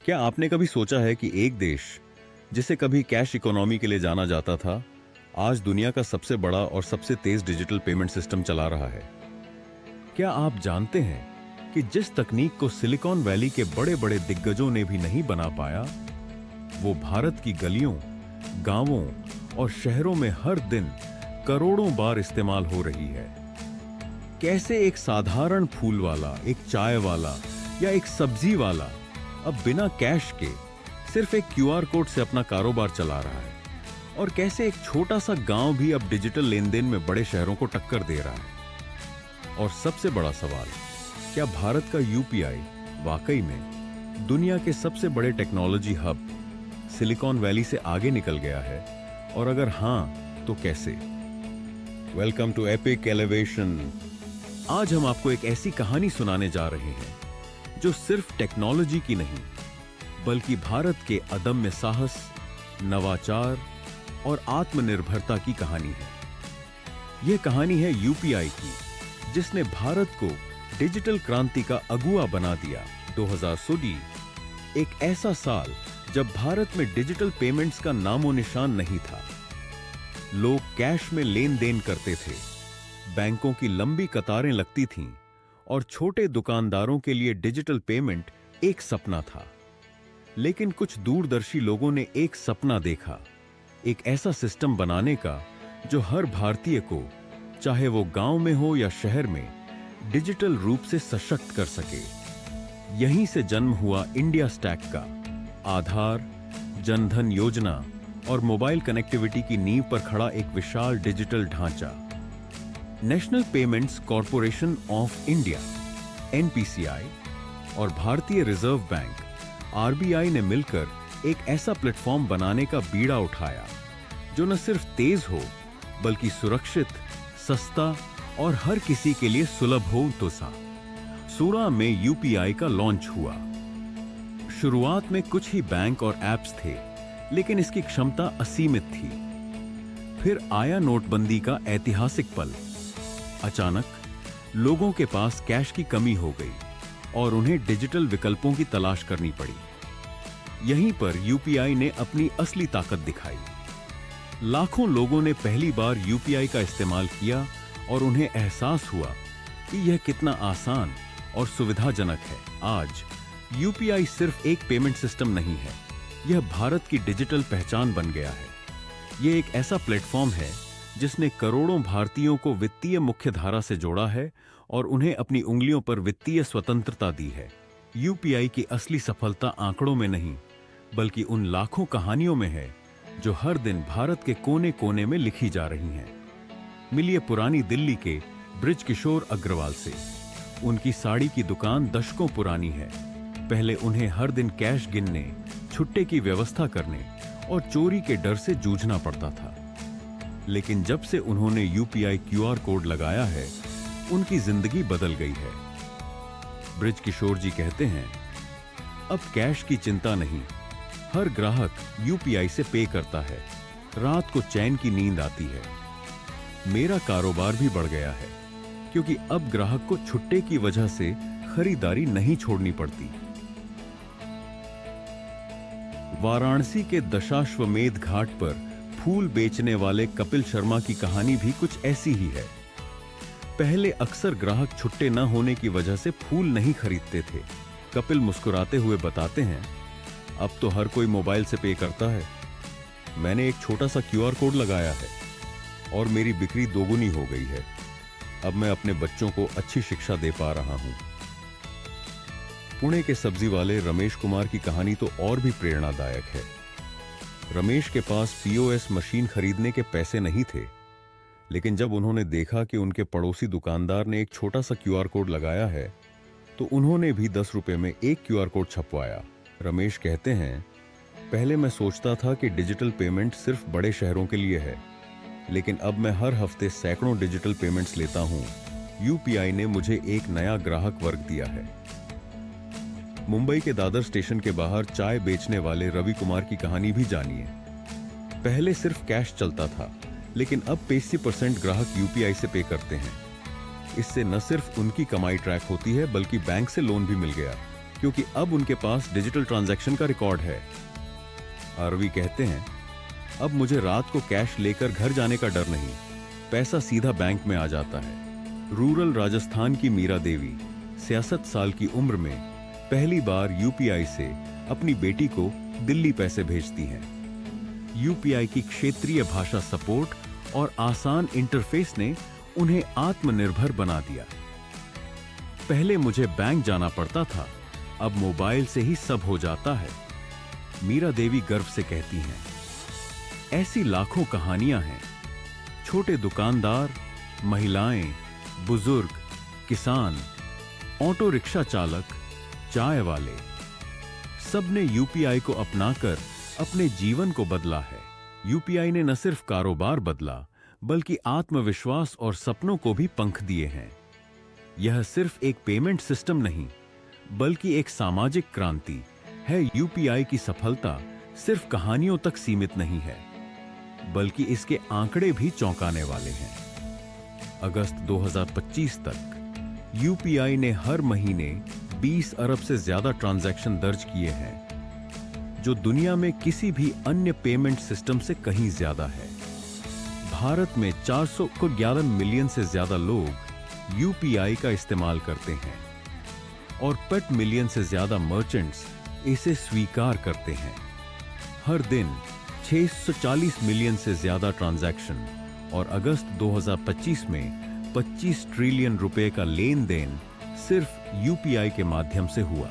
क्या आपने कभी सोचा है कि एक देश जिसे कभी कैश इकोनॉमी के लिए जाना जाता था, आज दुनिया का सबसे बड़ा और सबसे तेज डिजिटल पेमेंट सिस्टम चला रहा है? क्या आप जानते हैं कि जिस तकनीक को सिलिकॉन वैली के बड़े बड़े दिग्गजों ने भी नहीं बना पाया, वो भारत की गलियों, गांवों और शहरों में हर दिन करोड़ों बार इस्तेमाल हो रही है? कैसे एक साधारण फूल वाला, एक चाय वाला या एक सब्जी वाला अब बिना कैश के सिर्फ एक क्यूआर कोड से अपना कारोबार चला रहा है, और कैसे एक छोटा सा गांव भी अब डिजिटल लेन देन में बड़े शहरों को टक्कर दे रहा है। और सबसे बड़ा सवाल, क्या भारत का यूपीआई वाकई में दुनिया के सबसे बड़े टेक्नोलॉजी हब सिलिकॉन वैली से आगे निकल गया है? और अगर हां, तो कैसे? Welcome to Epic Elevation. आज हम आपको एक ऐसी कहानी सुनाने जा रहे हैं जो सिर्फ टेक्नोलॉजी की नहीं, बल्कि भारत के अदम्य साहस, नवाचार और आत्मनिर्भरता की कहानी है। यह कहानी है यूपीआई की, जिसने भारत को डिजिटल क्रांति का अगुआ बना दिया। 2016 एक ऐसा साल जब भारत में डिजिटल पेमेंट्स का नामो निशान नहीं था। लोग कैश में लेन देन करते थे, बैंकों की लंबी कतारें लगती थीं, और छोटे दुकानदारों के लिए डिजिटल पेमेंट एक सपना था। लेकिन कुछ दूरदर्शी लोगों ने एक सपना देखा, एक ऐसा सिस्टम बनाने का जो हर भारतीय को, चाहे वो गांव में हो या शहर में, डिजिटल रूप से सशक्त कर सके। यहीं से जन्म हुआ इंडिया स्टैक का। आधार, जनधन योजना और मोबाइल कनेक्टिविटी की नींव पर खड़ा एक विशाल डिजिटल ढांचा। National payments corporation of India (NPCI) और भारतीय रिजर्व बैंक (आरबीआई) ने मिलकर एक ऐसा प्लेटफॉर्म बनाने का बीड़ा उठाया जो न सिर्फ तेज हो, बल्कि सुरक्षित, सस्ता और हर किसी के लिए सुलभ हो। तो 2016 में यूपीआई का लॉन्च हुआ। शुरुआत में कुछ ही बैंक और एप्स थे, लेकिन इसकी क्षमता असीमित थी। फिर आया नोटबंदी का ऐतिहासिक पल। अचानक लोगों के पास कैश की कमी हो गई और उन्हें डिजिटल विकल्पों की तलाश करनी पड़ी। यहीं पर यूपीआई ने अपनी असली ताकत दिखाई। लाखों लोगों ने पहली बार यूपीआई का इस्तेमाल किया और उन्हें एहसास हुआ कि यह कितना आसान और सुविधाजनक है। आज यूपीआई सिर्फ एक पेमेंट सिस्टम नहीं है, यह भारत की डिजिटल पहचान बन गया है। यह एक ऐसा प्लेटफॉर्म है जिसने करोड़ों भारतीयों को वित्तीय मुख्यधारा से जोड़ा है और उन्हें अपनी उंगलियों पर वित्तीय स्वतंत्रता दी है। यूपीआई की असली सफलता आंकड़ों में नहीं, बल्कि उन लाखों कहानियों में है जो हर दिन भारत के कोने कोने में लिखी जा रही हैं। मिलिए पुरानी दिल्ली के ब्रिज किशोर अग्रवाल से। उनकी साड़ी की दुकान दशकों पुरानी है। पहले उन्हें हर दिन कैश गिनने, छुट्टे की व्यवस्था करने और चोरी के डर से जूझना पड़ता था। लेकिन जब से उन्होंने यूपीआई क्यूआर कोड लगाया है, उनकी जिंदगी बदल गई है। ब्रिज किशोर जी कहते हैं, अब कैश की चिंता नहीं, हर ग्राहक यूपीआई से पे करता है, रात को चैन की नींद आती है। मेरा कारोबार भी बढ़ गया है, क्योंकि अब ग्राहक को छुट्टे की वजह से खरीदारी नहीं छोड़नी पड़ती। वाराणसी के दशाश्वमेध घाट पर फूल बेचने वाले कपिल शर्मा की कहानी भी कुछ ऐसी ही है। पहले अक्सर ग्राहक छुट्टे न होने की वजह से फूल नहीं खरीदते थे। कपिल मुस्कुराते हुए बताते हैं, अब तो हर कोई मोबाइल से पे करता है। मैंने एक छोटा सा क्यूआर कोड लगाया है और मेरी बिक्री दोगुनी हो गई है। अब मैं अपने बच्चों को अच्छी शिक्षा दे पा रहा हूं। पुणे के सब्जी वाले रमेश कुमार की कहानी तो और भी प्रेरणादायक है। रमेश के पास पीओएस मशीन खरीदने के पैसे नहीं थे, लेकिन जब उन्होंने देखा कि उनके पड़ोसी दुकानदार ने एक छोटा सा क्यूआर कोड लगाया है, तो उन्होंने भी 10 रुपए में एक क्यूआर कोड छपवाया। रमेश कहते हैं, पहले मैं सोचता था कि डिजिटल पेमेंट सिर्फ बड़े शहरों के लिए है, लेकिन अब मैं हर हफ्ते सैकड़ों डिजिटल पेमेंट्स लेता हूं। यूपीआई ने मुझे एक नया ग्राहक वर्ग दिया है। मुंबई के दादर स्टेशन के बाहर चाय बेचने वाले रवि कुमार की कहानी भी जानिए। पहले सिर्फ कैश चलता था, लेकिन अब 80% ग्राहक यूपीआई से पे करते हैं। इससे न सिर्फ उनकी कमाई ट्रैक होती है, बल्कि बैंक से लोन भी मिल गया। क्योंकि अब उनके पास डिजिटल ट्रांजैक्शन का रिकॉर्ड है। आरवी कहते हैं, अब मुझे रात को कैश लेकर घर जाने का डर नहीं, पैसा सीधा बैंक में आ जाता है। रूरल राजस्थान की मीरा देवी 66 साल की उम्र में पहली बार यूपीआई से अपनी बेटी को दिल्ली पैसे भेजती हैं। यूपीआई की क्षेत्रीय भाषा सपोर्ट और आसान इंटरफेस ने उन्हें आत्मनिर्भर बना दिया। पहले मुझे बैंक जाना पड़ता था, अब मोबाइल से ही सब हो जाता है, मीरा देवी गर्व से कहती हैं। ऐसी लाखों कहानियां हैं। छोटे दुकानदार, महिलाएं, बुजुर्ग, किसान, ऑटो रिक्शा चालक, चाय वाले, सबने यूपीआई को अपनाकर अपने जीवन को बदला है। यूपीआई ने न सिर्फ कारोबार बदला, बल्कि आत्मविश्वास और सपनों को भी पंख दिए हैं। यह सिर्फ एक पेमेंट सिस्टम नहीं, बल्कि एक सामाजिक क्रांति है। यूपीआई की सफलता सिर्फ कहानियों तक सीमित नहीं है, बल्कि इसके आंकड़े भी चौंकाने वाले हैं। अगस्त 2025 तक यूपीआई ने हर महीने 20 अरब से ज्यादा ट्रांजैक्शन दर्ज किए हैं, जो दुनिया में किसी भी अन्य पेमेंट सिस्टम से कहीं ज्यादा है। भारत में 411 मिलियन से ज्यादा लोग यूपीआई का इस्तेमाल करते हैं और 5 मिलियन से ज्यादा मर्चेंट्स इसे स्वीकार करते हैं। हर दिन 640 मिलियन से ज्यादा ट्रांजैक्शन और अगस्त 2025 में 25 ट्रिलियन रुपए का लेन देन सिर्फ यूपीआई के माध्यम से हुआ।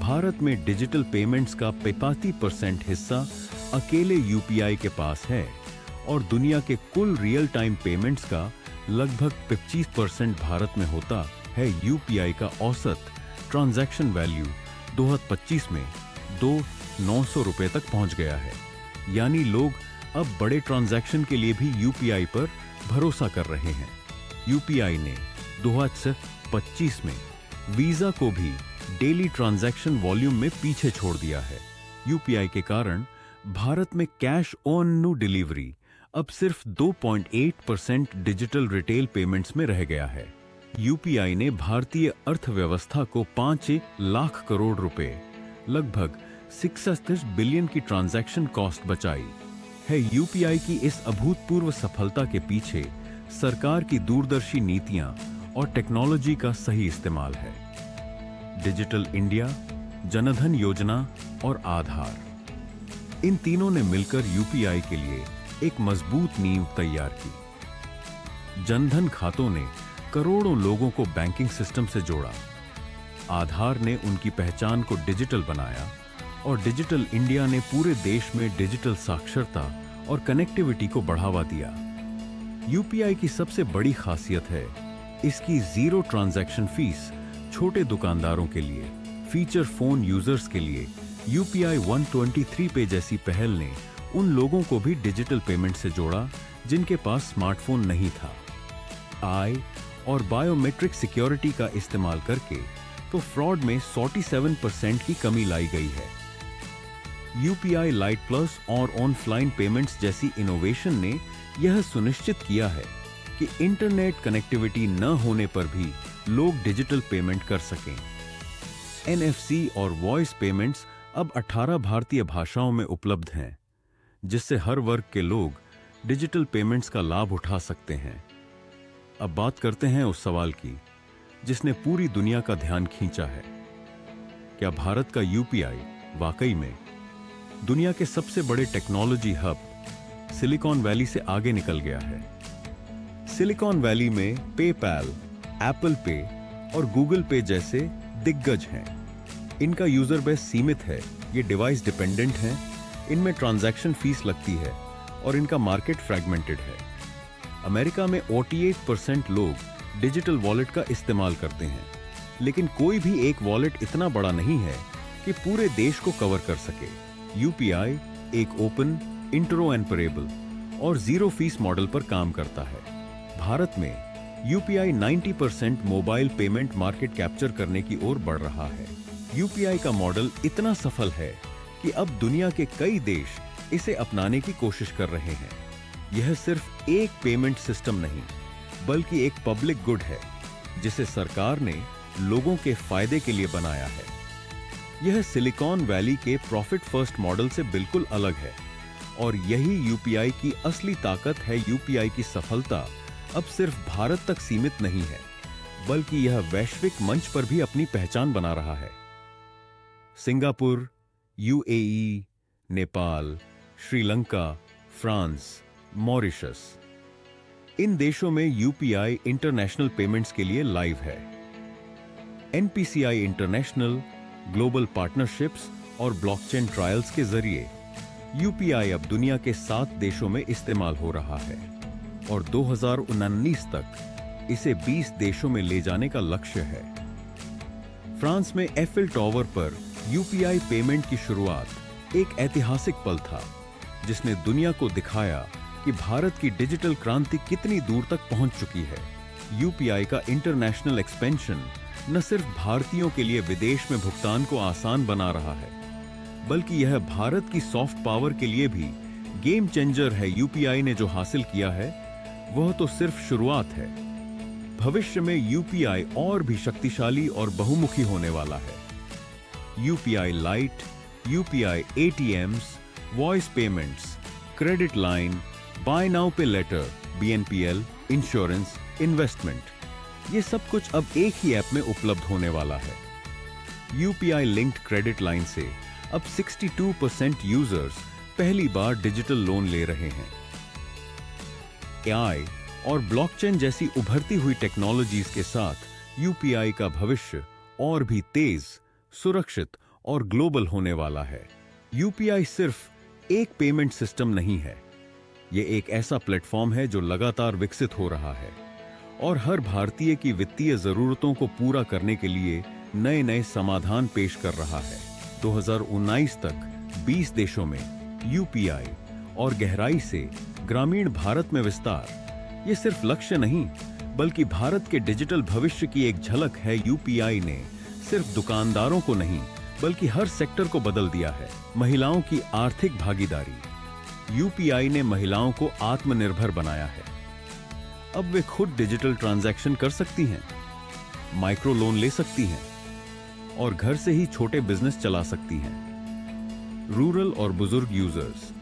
भारत में डिजिटल पेमेंट्स का 85% हिस्सा अकेले यूपीआई के पास है और दुनिया के कुल रियल टाइम पेमेंट्स का लगभग 25% भारत में होता है। यूपीआई का औसत ट्रांजैक्शन वैल्यू 2025 में 2,900 रुपए तक पहुंच गया है। यानी लोग अब बड़े ट्रांजैक्शन के लिए भी यूपीआई पर भरोसा कर रहे हैं। यूपीआई ने 2025 में वीजा को भी डेली ट्रांजैक्शन वॉल्यूम में पीछे छोड़ दिया है। यूपीआई के कारण भारत में कैश ऑन डिलीवरी अब सिर्फ 2.8% डिजिटल रिटेल पेमेंट्स में रह गया है। यूपीआई ने भारतीय अर्थव्यवस्था को 5 लाख करोड़ रुपए, लगभग 66 बिलियन की ट्रांजैक्शन कॉस्ट बचाई है। यूपीआई की इस अभूतपूर्व सफलता के पीछे सरकार की दूरदर्शी नीतियां और टेक्नोलॉजी का सही इस्तेमाल है। डिजिटल इंडिया, जनधन योजना और आधार, इन तीनों ने मिलकर यूपीआई के लिए एक मजबूत नींव तैयार की। जनधन खातों ने करोड़ों लोगों को बैंकिंग सिस्टम से जोड़ा। आधार ने उनकी पहचान को डिजिटल बनाया और डिजिटल इंडिया ने पूरे देश में डिजिटल साक्षरता और कनेक्टिविटी को बढ़ावा दिया। यूपीआई की सबसे बड़ी खासियत है इसकी जीरो ट्रांजैक्शन फीस। छोटे दुकानदारों के लिए, फीचर फोन यूजर्स के लिए यूपीआई 123 पे जैसी पहल ने उन लोगों को भी डिजिटल पेमेंट से जोड़ा जिनके पास स्मार्टफोन नहीं था। आई और बायोमेट्रिक सिक्योरिटी का इस्तेमाल करके तो फ्रॉड में 47% की कमी लाई गई है। यूपीआई लाइट प्लस और ऑनलाइन पेमेंट्स जैसी इनोवेशन ने यह सुनिश्चित किया है कि इंटरनेट कनेक्टिविटी न होने पर भी लोग डिजिटल पेमेंट कर सकें। एनएफसी और वॉइस पेमेंट्स अब 18 भारतीय भाषाओं में उपलब्ध हैं, जिससे हर वर्ग के लोग डिजिटल पेमेंट्स का लाभ उठा सकते हैं। अब बात करते हैं उस सवाल की जिसने पूरी दुनिया का ध्यान खींचा है। क्या भारत का यूपीआई वाकई में दुनिया के सबसे बड़े टेक्नोलॉजी हब सिलिकॉन वैली से आगे निकल गया है? सिलिकॉन वैली में पेपैल, एप्पल पे और गूगल पे जैसे दिग्गज हैं। इनका यूजर बेस सीमित है, ये डिवाइस डिपेंडेंट हैं, इनमें ट्रांजैक्शन फीस लगती है और इनका मार्केट फ्रैगमेंटेड है। अमेरिका में 48% लोग डिजिटल वॉलेट का इस्तेमाल करते हैं, लेकिन कोई भी एक वॉलेट इतना बड़ा नहीं है कि पूरे देश को कवर कर सके। यूपीआई एक ओपन, इंटरऑपरेबल और जीरो फीस मॉडल पर काम करता है। भारत में UPI 90% mobile payment market capture करने की ओर बढ़ रहा है। यूपीआई का मॉडल इतना सफल है कि अब दुनिया के कई देश इसे अपनाने की कोशिश कर रहे हैं। यह सिर्फ एक पेमेंट सिस्टम नहीं, बल्कि एक पब्लिक गुड है जिसे सरकार ने लोगों के फायदे के लिए बनाया है। यह सिलिकॉन वैली के प्रॉफिट फर्स्ट मॉडल से बिल्कुल अलग है और यही यूपीआई की असली ताकत है। यूपीआई की सफलता अब सिर्फ भारत तक सीमित नहीं है, बल्कि यह वैश्विक मंच पर भी अपनी पहचान बना रहा है। Singapore, UAE, Nepal, Sri Lanka, France, Mauritius, इन देशों में यूपीआई इंटरनेशनल पेमेंट्स के लिए लाइव है। एनपीसीआई इंटरनेशनल, ग्लोबल पार्टनरशिप्स और ब्लॉकचेन ट्रायल्स के जरिए यूपीआई अब दुनिया के 7 देशों में इस्तेमाल हो रहा है और 2019 तक इसे 20 देशों में ले जाने का लक्ष्य है। फ्रांस में एफिल टावर पर यूपीआई पेमेंट की शुरुआत एक ऐतिहासिक पल था, जिसने दुनिया को दिखाया कि भारत की डिजिटल क्रांति कितनी दूर तक पहुंच चुकी है। यूपीआई का इंटरनेशनल एक्सपेंशन न सिर्फ भारतीयों के लिए विदेश में भुगतान को आसान बना रहा है, बल्कि यह भारत की सॉफ्ट पावर के लिए भी गेम चेंजर है। यूपीआई ने जो हासिल किया है वह तो सिर्फ शुरुआत है। भविष्य में यूपीआई और भी शक्तिशाली और बहुमुखी होने वाला है। UPI Lite, UPI ATMs, voice payments, credit line, buy now pay later, BNPL, insurance, investment, ये सब कुछ अब एक ही ऐप में उपलब्ध होने वाला है। यूपीआई लिंक्ड क्रेडिट लाइन से अब 62% यूजर्स पहली बार डिजिटल लोन ले रहे हैं। एआई और ब्लॉकचेन जैसी उभरती हुई टेक्नोलॉजीज के साथ यूपीआई का भविष्य और भी तेज, सुरक्षित और ग्लोबल होने वाला है। यूपीआई सिर्फ एक पेमेंट सिस्टम नहीं है, यह एक ऐसा प्लेटफॉर्म है जो लगातार विकसित हो रहा है और हर भारतीय की वित्तीय जरूरतों को पूरा करने के लिए नए नए समाधान पेश कर रहा है। 2019 तक 20 देशों में यूपीआई और गहराई से ग्रामीण भारत में विस्तार, ये सिर्फ लक्ष्य नहीं, बल्कि भारत के डिजिटल भविष्य की एक झलक है। यूपीआई ने सिर्फ दुकानदारों को नहीं, बल्कि हर सेक्टर को बदल दिया है। महिलाओं की आर्थिक भागीदारी, यूपीआई ने महिलाओं को आत्मनिर्भर बनाया है। अब वे खुद डिजिटल ट्रांजैक्शन कर सकती हैं, माइक्रो लोन ले सकती हैं और घर से ही छोटे बिजनेस चला सकती हैं। रूरल और बुजुर्ग यूजर्स,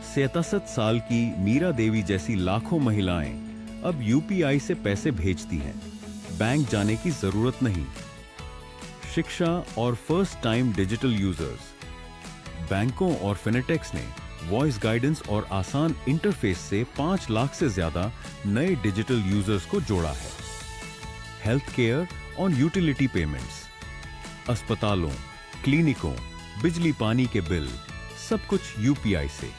67 साल की मीरा देवी जैसी लाखों महिलाएं अब यूपीआई से पैसे भेजती हैं, बैंक जाने की जरूरत नहीं। शिक्षा और फर्स्ट टाइम डिजिटल यूजर्स, बैंकों और फिनेटेक्स ने वॉइस गाइडेंस और आसान इंटरफेस से 5 लाख से ज्यादा नए डिजिटल यूजर्स को जोड़ा है। हेल्थ केयर और यूटिलिटी पेमेंट्स, अस्पतालों, क्लिनिकों, बिजली पानी के बिल, सब कुछ यूपीआई से।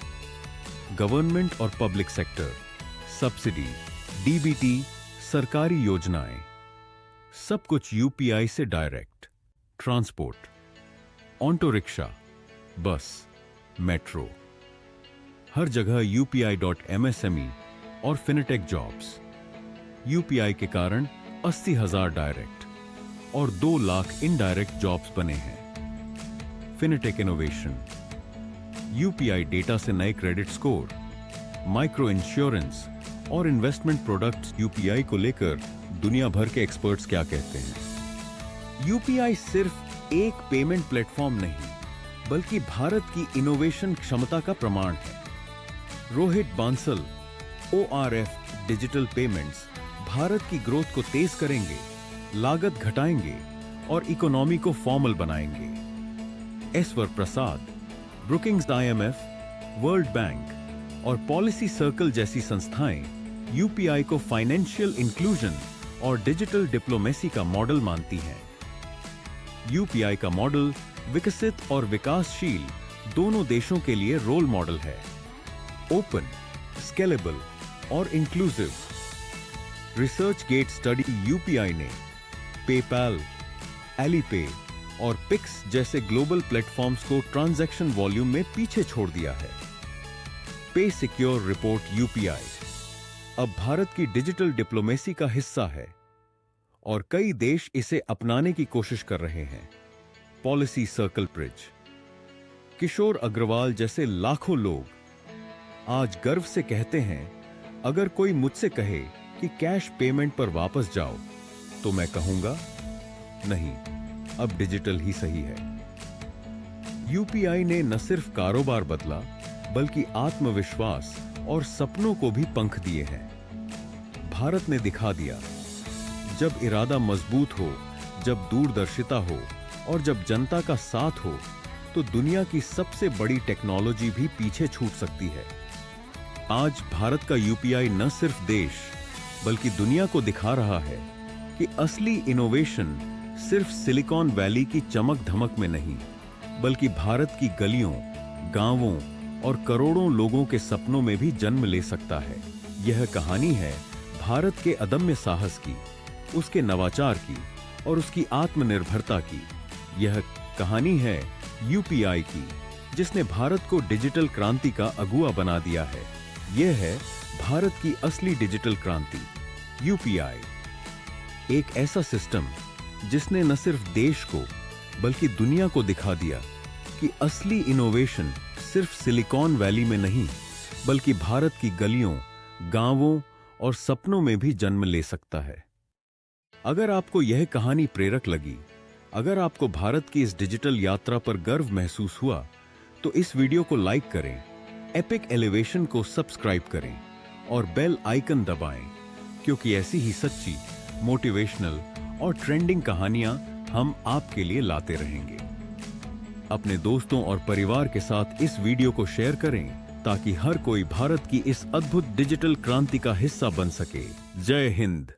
गवर्नमेंट और पब्लिक सेक्टर, सब्सिडी, डीबीटी, सरकारी योजनाएं, सब कुछ यूपीआई से डायरेक्ट। ट्रांसपोर्ट, ऑटो रिक्शा, बस, मेट्रो, हर जगह UPI.MSME और फिनेटेक जॉब्स। यूपीआई के कारण 80,000 डायरेक्ट और 2 लाख इनडायरेक्ट जॉब्स बने हैं। फिनेटेक इनोवेशन, यूपीआई डेटा से नए क्रेडिट स्कोर, माइक्रो इंश्योरेंस और इन्वेस्टमेंट प्रोडक्ट्स। यूपीआई को लेकर दुनिया भर के एक्सपर्ट्स क्या कहते हैं? यूपीआई सिर्फ एक पेमेंट प्लेटफॉर्म नहीं, बल्कि भारत की इनोवेशन क्षमता का प्रमाण है। Rohit Bansal, ORF digital payments Bharat की ग्रोथ को तेज करेंगे, लागत घटाएंगे और इकोनॉमी को फॉर्मल बनाएंगे। ऐश्वर प्रसाद, ब्रुकिंग्स IMF, वर्ल्ड बैंक और पॉलिसी सर्कल जैसी संस्थाएं यूपीआई को फाइनेंशियल इंक्लूजन और डिजिटल डिप्लोमेसी का मॉडल मानती हैं। यूपीआई का मॉडल विकसित और विकासशील दोनों देशों के लिए रोल मॉडल है। ओपन, स्केलेबल और inclusive. ResearchGate study UPI ने पेपैल, एलीपे और पिक्स जैसे ग्लोबल प्लेटफॉर्म्स को ट्रांजैक्शन वॉल्यूम में पीछे छोड़ दिया है। पे सिक्योर रिपोर्ट, यूपीआई अब भारत की डिजिटल डिप्लोमेसी का हिस्सा है और कई देश इसे अपनाने की कोशिश कर रहे हैं। पॉलिसी सर्कल ब्रिज, किशोर अग्रवाल जैसे लाखों लोग आज गर्व से कहते हैं, अगर कोई मुझसे कहे कि कैश पेमेंट पर वापस जाओ, तो मैं कहूंगा नहीं, अब डिजिटल ही सही है। यूपीआई ने न सिर्फ कारोबार बदला, बल्कि आत्मविश्वास और सपनों को भी पंख दिए हैं। भारत ने दिखा दिया, जब इरादा मजबूत हो, जब दूरदर्शिता हो और जब जनता का साथ हो, तो दुनिया की सबसे बड़ी टेक्नोलॉजी भी पीछे छूट सकती है। आज भारत का यूपीआई न सिर्फ देश, बल्कि दुनिया को दिखा रहा है कि असली इनोवेशन सिर्फ सिलिकॉन वैली की चमक धमक में नहीं, बल्कि भारत की गलियों, गांवों और करोड़ों लोगों के सपनों में भी जन्म ले सकता है। यह कहानी है भारत के अदम्य साहस की, उसके नवाचार की और उसकी आत्मनिर्भरता की। यह कहानी है यूपीआई की, जिसने भारत को डिजिटल क्रांति का अगुआ बना दिया है। यह है भारत की असली डिजिटल क्रांति, यूपीआई। एक ऐसा सिस्टम जिसने न सिर्फ देश को बल्कि दुनिया को दिखा दिया कि असली इनोवेशन सिर्फ सिलिकॉन वैली में नहीं, बल्कि भारत की गलियों, गांवों और सपनों में भी जन्म ले सकता है। अगर आपको यह कहानी प्रेरक लगी, अगर आपको भारत की इस डिजिटल यात्रा पर गर्व महसूस हुआ, तो इस वीडियो को लाइक करें, एपिक एलिवेशन को सब्सक्राइब करें और बेल आइकन दबाएं, क्योंकि ऐसी ही सच्ची, मोटिवेशनल और ट्रेंडिंग कहानियां हम आपके लिए लाते रहेंगे। अपने दोस्तों और परिवार के साथ इस वीडियो को शेयर करें, ताकि हर कोई भारत की इस अद्भुत डिजिटल क्रांति का हिस्सा बन सके। जय हिंद।